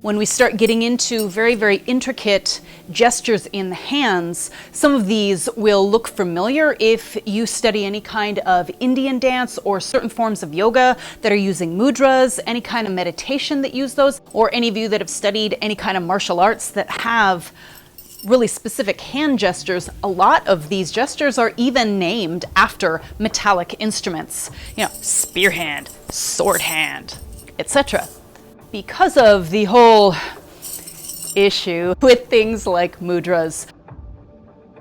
When we start getting into very, very intricate gestures in the hands, some of these will look familiar if you study any kind of Indian dance or certain forms of yoga that are using mudras, any kind of meditation that use those, or any of you that have studied any kind of martial arts that have really specific hand gestures. A lot of these gestures are even named after metallic instruments, spear hand, sword hand, etc. Because of the whole issue with things like mudras,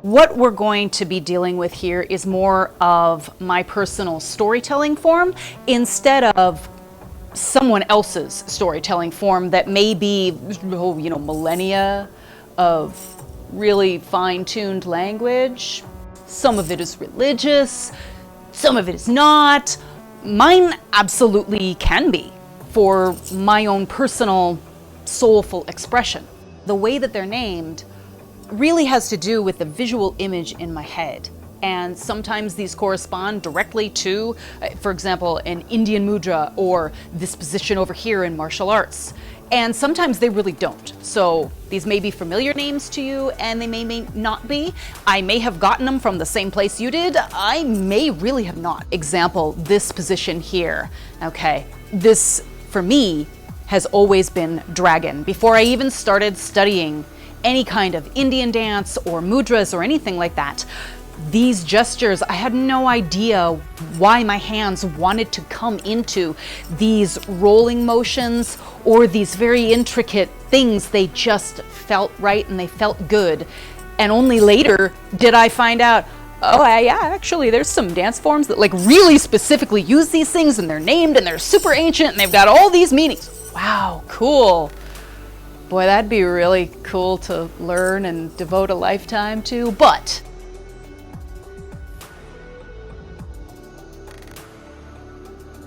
what we're going to be dealing with here is more of my personal storytelling form instead of someone else's storytelling form that may be, millennia of really fine-tuned language. Some of it is religious, some of it is not. Mine absolutely can be, for my own personal soulful expression. The way that they're named really has to do with the visual image in my head. And sometimes these correspond directly to, for example, an Indian mudra or this position over here in martial arts. And sometimes they really don't. So these may be familiar names to you and they may not be. I may have gotten them from the same place you did. I may really have not. Example, this position here. Okay, this for me has always been dragon. Before I even started studying any kind of Indian dance or mudras or anything like that, these gestures, I had no idea why my hands wanted to come into these rolling motions or these very intricate things. They just felt right and they felt good. And only later did I find out, oh yeah, actually there's some dance forms that really specifically use these things and they're named and they're super ancient and they've got all these meanings. Wow, cool. Boy, that'd be really cool to learn and devote a lifetime to, but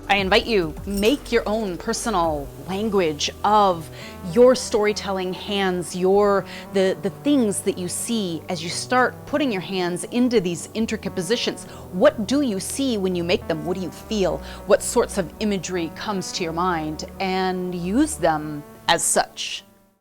I invite you, make your own personal language of your storytelling hands, the things that you see as you start putting your hands into these intricate positions. What do you see when you make them? What do you feel? What sorts of imagery comes to your mind? And use them as such.